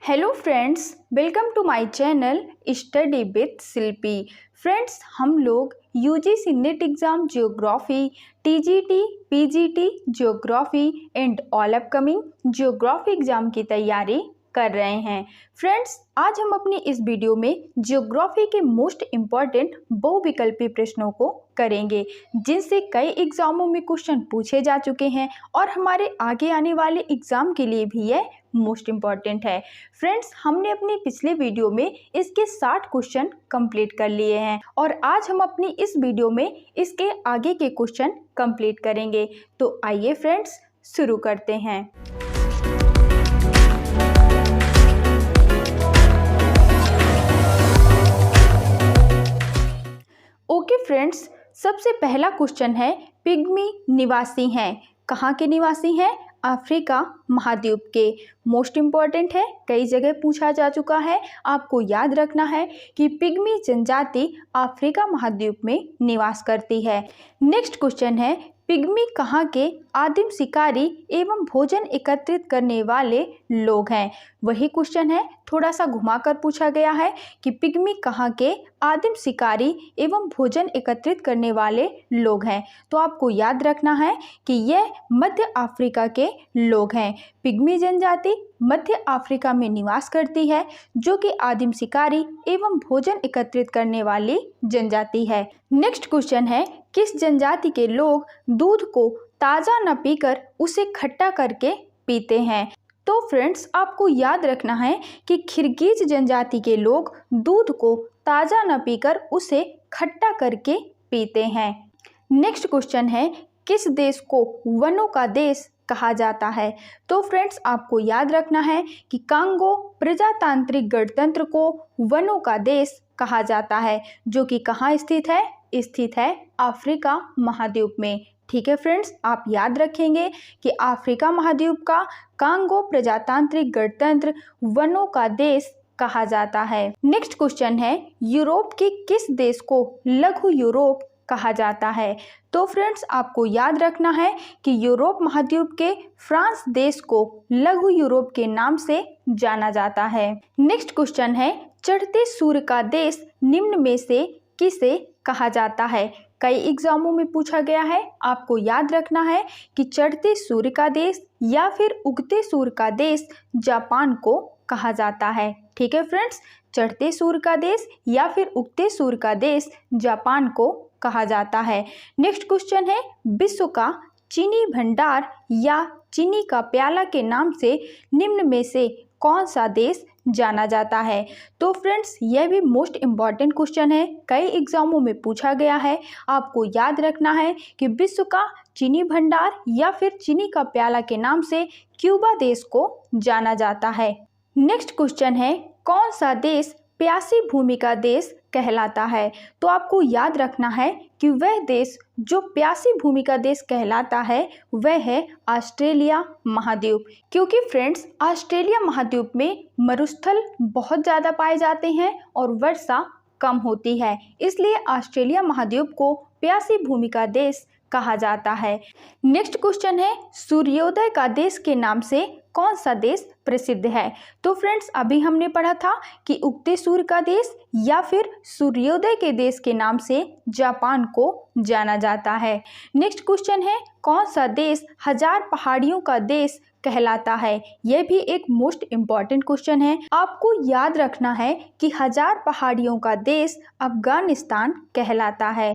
Hello friends, welcome to my channel study with Shilpi. Friends, हम लोग UGC NET exam geography, TGT, PGT geography and all upcoming geography exam की तैयारी कर रहे हैं। फ्रेंड्स, आज हम अपनी इस वीडियो में ज्योग्राफी के मोस्ट इम्पॉर्टेंट बहुविकल्पी प्रश्नों को करेंगे, जिनसे कई एग्जामों में क्वेश्चन पूछे जा चुके हैं और हमारे आगे आने वाले एग्जाम के लिए भी यह मोस्ट इम्पॉर्टेंट है। फ्रेंड्स, हमने अपनी पिछले वीडियो में इसके 60 क्वेश्चन कंप्लीट कर लिए हैं और आज हम अपनी इस वीडियो में इसके आगे के क्वेश्चन कंप्लीट करेंगे। तो आइए फ्रेंड्स, शुरू करते हैं। ओके फ्रेंड्स, सबसे पहला क्वेश्चन है, पिग्मी निवासी हैं। कहाँ के निवासी हैं? अफ्रीका महाद्वीप के। मोस्ट इम्पॉर्टेंट है, कई जगह पूछा जा चुका है। आपको याद रखना है कि पिग्मी जनजाति अफ्रीका महाद्वीप में निवास करती है। नेक्स्ट क्वेश्चन है, पिग्मी कहाँ के आदिम शिकारी एवं भोजन एकत्रित करने वाले लोग हैं? वही क्वेश्चन है, थोड़ा सा घुमाकर पूछा गया है कि पिग्मी कहाँ के आदिम शिकारी एवं भोजन एकत्रित करने वाले लोग हैं। तो आपको याद रखना है कि यह मध्य अफ्रीका के लोग हैं। पिग्मी जनजाति मध्य अफ्रीका में निवास करती है, जो कि आदिम शिकारी एवं भोजन एकत्रित करने वाली जनजाति है। नेक्स्ट क्वेश्चन है, किस जनजाति के लोग दूध को ताज़ा न पीकर उसे खट्टा करके पीते हैं? तो फ्रेंड्स, आपको याद रखना है कि किर्गिज जनजाति के लोग दूध को ताज़ा न पीकर उसे खट्टा करके पीते हैं। नेक्स्ट क्वेश्चन है, किस देश को वनों का देश कहा जाता है? तो फ्रेंड्स, आपको याद रखना है कि कांगो प्रजातांत्रिक गणतंत्र को वनों का देश कहा जाता है, जो कि कहाँ स्थित है? स्थित है अफ्रीका महाद्वीप में। ठीक है फ्रेंड्स, आप याद रखेंगे कि अफ्रीका महाद्वीप का कांगो प्रजातांत्रिक गणतंत्र वनों का देश कहा जाता है। नेक्स्ट क्वेश्चन है, यूरोप के किस देश को लघु यूरोप कहा जाता है? तो फ्रेंड्स, आपको याद रखना है कि यूरोप महाद्वीप के फ्रांस देश को लघु यूरोप के नाम से जाना जाता है। नेक्स्ट क्वेश्चन है, चढ़ते सूर्य का देश निम्न में से किसे कहा जाता है? कई एग्जामों में पूछा गया है। आपको याद रखना है कि चढ़ते सूर्य का देश या फिर उगते सूर्य का देश जापान को कहा जाता है। ठीक है फ्रेंड्स, चढ़ते सूर्य का देश या फिर उगते सूर्य का देश जापान को कहा जाता है। नेक्स्ट क्वेश्चन है, विश्व का चीनी भंडार या चीनी का प्याला के नाम से निम्न में से कौन सा देश जाना जाता है? तो फ्रेंड्स, यह भी मोस्ट इम्पॉर्टेंट क्वेश्चन है, कई एग्जामों में पूछा गया है। आपको याद रखना है कि विश्व का चीनी भंडार या फिर चीनी का प्याला के नाम से क्यूबा देश को जाना जाता है। नेक्स्ट क्वेश्चन है, कौन सा देश प्यासी भूमि का देश कहलाता है? तो आपको याद रखना है कि वह देश जो प्यासी भूमि का देश कहलाता है वह है ऑस्ट्रेलिया महाद्वीप, क्योंकि फ्रेंड्स, ऑस्ट्रेलिया महाद्वीप में मरुस्थल बहुत ज़्यादा पाए जाते हैं और वर्षा कम होती है, इसलिए ऑस्ट्रेलिया महाद्वीप को प्यासी भूमि का देश कहा जाता है। नेक्स्ट क्वेश्चन है, सूर्योदय का देश के नाम से कौन सा देश प्रसिद्ध है? तो फ्रेंड्स, अभी हमने पढ़ा था कि उगते सूर्य का देश या फिर सूर्योदय के देश के नाम से जापान को जाना जाता है। नेक्स्ट क्वेश्चन है, कौन सा देश 1000 पहाड़ियों का देश कहलाता है? यह भी एक मोस्ट इम्पॉर्टेंट क्वेश्चन है। आपको याद रखना है कि 1000 पहाड़ियों का देश अफगानिस्तान कहलाता है।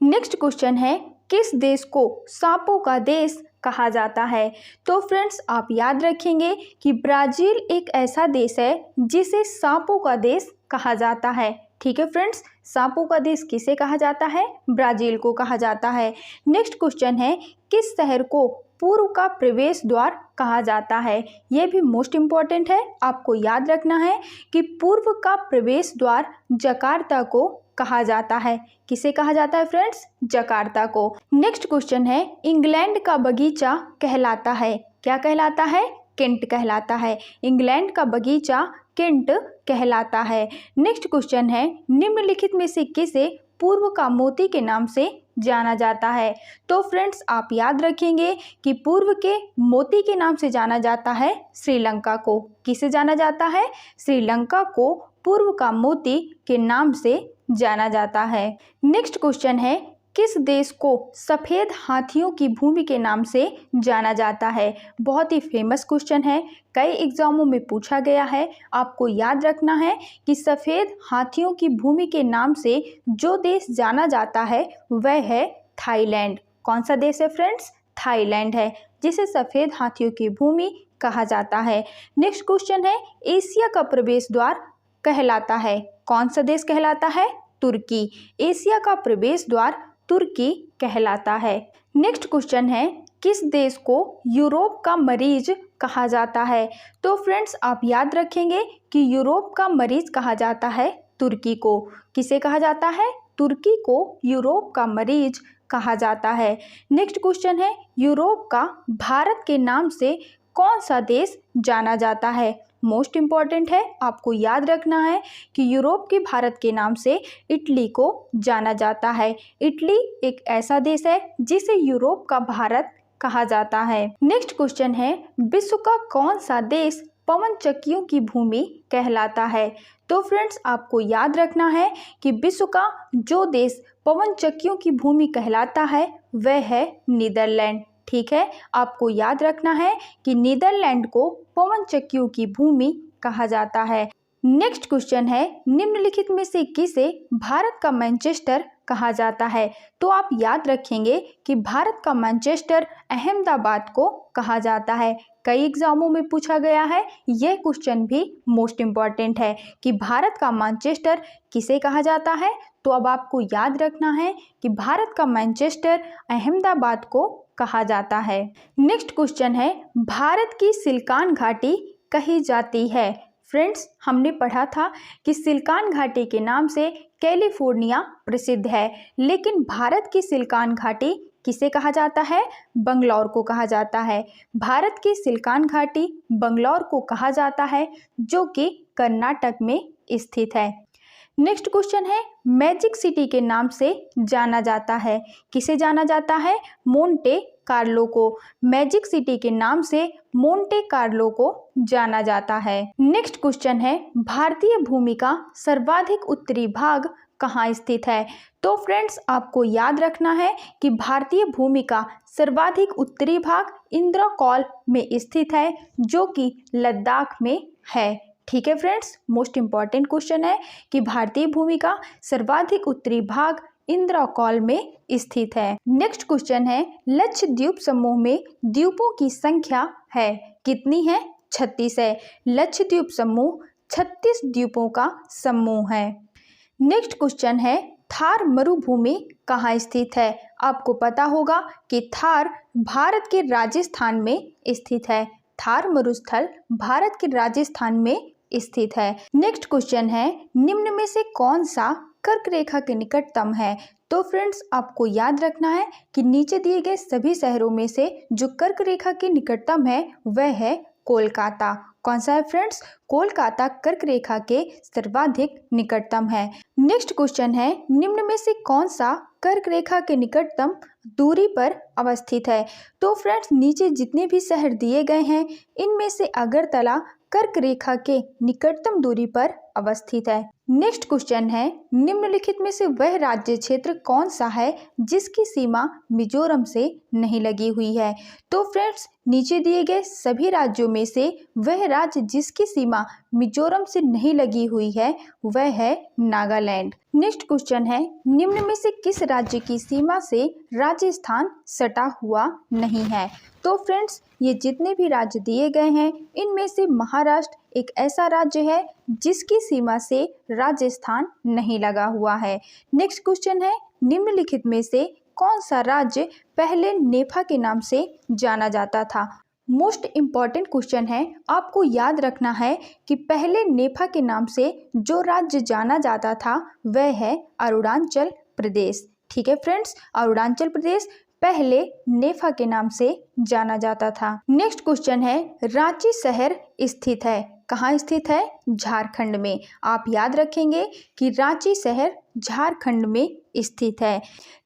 नेक्स्ट क्वेश्चन है, किस देश को सांपों का देश कहा जाता है? तो फ्रेंड्स, आप याद रखेंगे कि ब्राज़ील एक ऐसा देश है जिसे सांपों का देश कहा जाता है। ठीक है फ्रेंड्स, सांपों का देश किसे कहा जाता है? ब्राज़ील को कहा जाता है। नेक्स्ट क्वेश्चन है, किस शहर को पूर्व का प्रवेश द्वार कहा जाता है? यह भी मोस्ट इम्पॉर्टेंट है। आपको याद रखना है कि पूर्व का प्रवेश द्वार जकार्ता को कहा जाता है। किसे कहा जाता है फ्रेंड्स? जकार्ता को। नेक्स्ट क्वेश्चन है, इंग्लैंड का बगीचा कहलाता है? क्या कहलाता है? केंट कहलाता है। इंग्लैंड का बगीचा केंट कहलाता है। नेक्स्ट क्वेश्चन है, निम्नलिखित में से किसे पूर्व का मोती के नाम से जाना जाता है? तो फ्रेंड्स आप याद रखेंगे कि पूर्व के मोती के नाम से जाना जाता है श्रीलंका को। किसे जाना जाता है? श्रीलंका को पूर्व का मोती के नाम से जाना जाता है। नेक्स्ट क्वेश्चन है, किस देश को सफ़ेद हाथियों की भूमि के नाम से जाना जाता है? बहुत ही फेमस क्वेश्चन है, कई एग्जामों में पूछा गया है। आपको याद रखना है कि सफ़ेद हाथियों की भूमि के नाम से जो देश जाना जाता है वह है थाईलैंड। कौन सा देश है फ्रेंड्स? थाईलैंड है, जिसे सफ़ेद हाथियों की भूमि कहा जाता है। नेक्स्ट क्वेश्चन है, एशिया का प्रवेश द्वार कहलाता है? कौन सा देश कहलाता है? तुर्की। एशिया का प्रवेश द्वार तुर्की कहलाता है। नेक्स्ट क्वेश्चन है, किस देश को यूरोप का मरीज कहा जाता है? तो फ्रेंड्स आप याद रखेंगे कि यूरोप का मरीज कहा जाता है तुर्की को। किसे कहा जाता है? तुर्की को यूरोप का मरीज कहा जाता है। नेक्स्ट क्वेश्चन है, यूरोप का भारत के नाम से कौन सा देश जाना जाता है? मोस्ट इम्पॉर्टेंट है, आपको याद रखना है कि यूरोप के भारत के नाम से इटली को जाना जाता है। इटली एक ऐसा देश है जिसे यूरोप का भारत कहा जाता है। नेक्स्ट क्वेश्चन है, विश्व का कौन सा देश पवन चक्कियों की भूमि कहलाता है? तो फ्रेंड्स आपको याद रखना है कि विश्व का जो देश पवन चक्कियों की भूमि कहलाता है वह है नीदरलैंड। ठीक है, आपको याद रखना है कि नीदरलैंड को पवन चक्कियों की भूमि कहा जाता है। नेक्स्ट क्वेश्चन है, निम्नलिखित में से किसे भारत का मैनचेस्टर कहा जाता है? तो आप याद रखेंगे कि भारत का मैनचेस्टर अहमदाबाद को कहा जाता है। कई एग्जामों में पूछा गया है, यह क्वेश्चन भी मोस्ट इम्पॉर्टेंट है कि भारत का मैनचेस्टर किसे कहा जाता है? तो अब आपको याद रखना है कि भारत का मैनचेस्टर अहमदाबाद को कहा जाता है। नेक्स्ट क्वेश्चन है, भारत की सिलिकॉन घाटी कही जाती है? फ्रेंड्स हमने पढ़ा था कि सिलिकॉन घाटी के नाम से कैलिफोर्निया प्रसिद्ध है, लेकिन भारत की सिलिकॉन घाटी किसे कहा जाता है? बंगलौर को कहा जाता है। भारत की सिलिकॉन घाटी बंगलौर को कहा जाता है, जो कि कर्नाटक में स्थित है। नेक्स्ट क्वेश्चन है, मैजिक सिटी के नाम से जाना जाता है? किसे जाना जाता है? मोंटे कार्लो को। मैजिक सिटी के नाम से मोंटे कार्लो को जाना जाता है। नेक्स्ट क्वेश्चन है, भारतीय भूमि का सर्वाधिक उत्तरी भाग कहाँ स्थित है? तो फ्रेंड्स आपको याद रखना है कि भारतीय भूमि का सर्वाधिक उत्तरी भाग इंद्रकौल में स्थित है, जो कि लद्दाख में है। ठीक है फ्रेंड्स, मोस्ट इम्पॉर्टेंट क्वेश्चन है कि भारतीय भूमि का सर्वाधिक उत्तरी भाग इंद्रकौल में स्थित है। नेक्स्ट क्वेश्चन है, लक्षद्वीप समूह में द्वीपों की संख्या है कितनी है? 36 है। लक्षद्वीप समूह 36 द्वीपों का समूह है। नेक्स्ट क्वेश्चन है, थार मरुभूमि कहाँ स्थित है? आपको पता होगा कि थार भारत के राजस्थान में स्थित है। थार मरुस्थल भारत के राजस्थान में स्थित है। नेक्स्ट क्वेश्चन है, निम्न में से कौन सा कर्क रेखा के निकटतम है? तो फ्रेंड्स आपको याद रखना है कि नीचे दिए गए सभी शहरों में से जो कर्क रेखा के निकटतम है वह है कोलकाता। कौन सा है फ्रेंड्स? कोलकाता कर्क रेखा के सर्वाधिक निकटतम है। नेक्स्ट क्वेश्चन है, निम्न में से कौन सा कर्क रेखा के निकटतम दूरी पर अवस्थित है? तो फ्रेंड्स नीचे जितने भी शहर दिए गए हैं इनमें से अगरतला कर्क रेखा के निकटतम दूरी पर अवस्थित है। नेक्स्ट क्वेश्चन है, निम्नलिखित में से वह राज्य क्षेत्र कौन सा है जिसकी सीमा मिजोरम से नहीं लगी हुई है? तो फ्रेंड्स नीचे दिए गए सभी राज्यों में से वह राज्य जिसकी सीमा मिजोरम से नहीं लगी हुई है वह है नागालैंड। नेक्स्ट क्वेश्चन है, निम्न में से किस राज्य की सीमा से राजस्थान सटा हुआ नहीं है? तो फ्रेंड्स ये जितने भी राज्य दिए गए हैं इनमें से महाराष्ट्र एक ऐसा राज्य है जिसकी सीमा से राजस्थान नहीं लगा हुआ है। नेक्स्ट क्वेश्चन है, निम्नलिखित में से कौन सा राज्य पहले नेफा के नाम से जाना जाता था? मोस्ट इम्पॉर्टेंट क्वेश्चन है, आपको याद रखना है कि पहले नेफा के नाम से जो राज्य जाना जाता था वह है अरुणाचल प्रदेश। ठीक है फ्रेंड्स, अरुणाचल प्रदेश पहले नेफा के नाम से जाना जाता था। नेक्स्ट क्वेश्चन है, रांची शहर स्थित है कहाँ स्थित है? झारखंड में। आप याद रखेंगे कि रांची शहर झारखंड में स्थित है।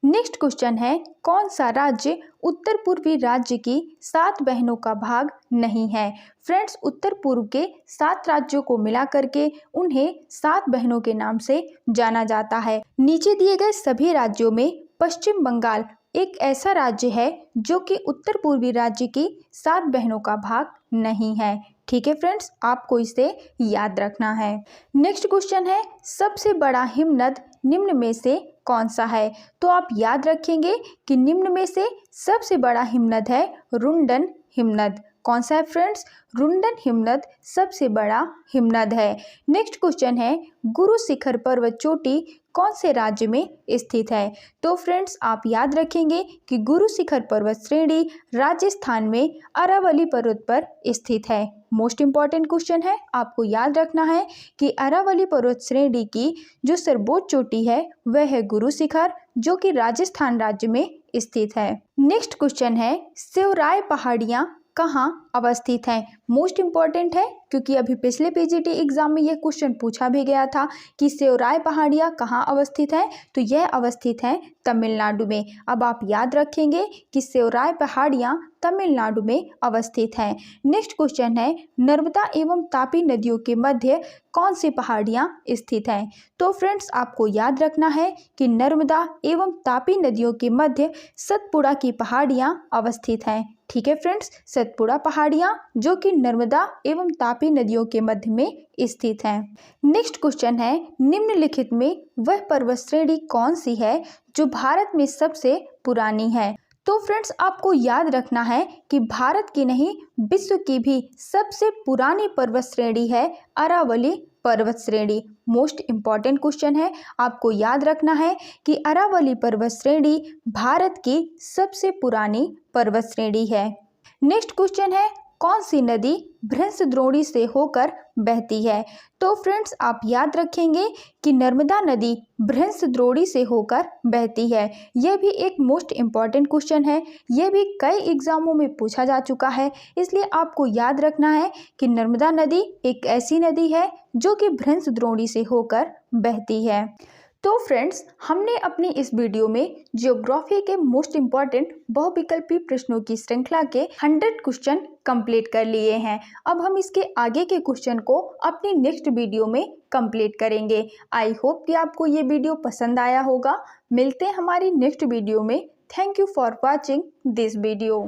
नेक्स्ट क्वेश्चन है, कौन सा राज्य उत्तर पूर्वी राज्य की 7 बहनों का भाग नहीं है? फ्रेंड्स, उत्तर पूर्व के 7 राज्यों को मिला करके उन्हें 7 बहनों के नाम से जाना जाता है। नीचे दिए गए सभी राज्यों में पश्चिम बंगाल एक ऐसा राज्य है जो कि उत्तर पूर्वी राज्य की 7 बहनों का भाग नहीं है। ठीक है फ्रेंड्स, आपको इसे याद रखना है। नेक्स्ट क्वेश्चन है, सबसे बड़ा हिमनद निम्न में से कौन सा है? तो आप याद रखेंगे कि निम्न में से सबसे बड़ा हिमनद है रुंडन हिमनद। कौन सा है फ्रेंड्स? रुंडन हिमनद सबसे बड़ा हिमनद है। नेक्स्ट क्वेश्चन है, गुरु शिखर पर्वत चोटी कौन से राज्य में स्थित है? तो फ्रेंड्स, आप याद रखेंगे कि गुरु शिखर पर्वत श्रेणी राजस्थान में अरावली पर्वत पर स्थित है। मोस्ट इंपॉर्टेंट क्वेश्चन है, आपको याद रखना है कि अरावली पर्वत श्रेणी की जो सर्वोच्च चोटी है वह है गुरु शिखर, जो कि राजस्थान राज्य में स्थित है। नेक्स्ट क्वेश्चन है, सेवराय पहाड़ियां कहाँ अवस्थित हैं? मोस्ट इंपॉर्टेंट है क्योंकि अभी पिछले पीजीटी एग्जाम में यह क्वेश्चन पूछा भी गया था कि सेवराय पहाड़ियाँ कहाँ अवस्थित है, तो यह अवस्थित है तमिलनाडु में। अब आप याद रखेंगे कि सेवराय पहाड़ियाँ तमिलनाडु में अवस्थित हैं। नेक्स्ट क्वेश्चन है, नर्मदा एवं तापी नदियों के मध्य कौन सी पहाड़ियाँ स्थित हैं? तो फ्रेंड्स, आपको याद रखना है कि नर्मदा एवं तापी नदियों के मध्य सतपुड़ा की पहाड़ियाँ अवस्थित हैं। ठीक है फ्रेंड्स, सतपुड़ा पहाड़ियाँ जो कि नर्मदा एवं तापी नदियों के मध्य में स्थित हैं। नेक्स्ट क्वेश्चन है, निम्नलिखित में वह पर्वत श्रेणी कौन सी है जो भारत में सबसे पुरानी है? तो फ्रेंड्स, आपको याद रखना है कि भारत की नहीं विश्व की भी सबसे पुरानी पर्वत श्रेणी है अरावली पर्वत श्रेणी। मोस्ट इंपॉर्टेंट क्वेश्चन है, आपको याद रखना है कि अरावली पर्वत श्रेणी भारत की सबसे पुरानी पर्वत श्रेणी है। नेक्स्ट क्वेश्चन है, कौन सी नदी भ्रंशद्रोणी से होकर बहती है? तो फ्रेंड्स, आप याद रखेंगे कि नर्मदा नदी भ्रंशद्रोणी से होकर बहती है। यह भी एक मोस्ट इम्पॉर्टेंट क्वेश्चन है, यह भी कई एग्जामों में पूछा जा चुका है, इसलिए आपको याद रखना है कि नर्मदा नदी एक ऐसी नदी है जो कि भ्रंशद्रोणी से होकर बहती है। तो फ्रेंड्स, हमने अपनी इस वीडियो में ज्योग्राफी के मोस्ट इम्पॉर्टेंट बहुविकल्पी प्रश्नों की श्रृंखला के 100 क्वेश्चन कंप्लीट कर लिए हैं। अब हम इसके आगे के क्वेश्चन को अपनी नेक्स्ट वीडियो में कंप्लीट करेंगे। आई होप कि आपको ये वीडियो पसंद आया होगा। मिलते हैं हमारी नेक्स्ट वीडियो में। Thank you for watching this video.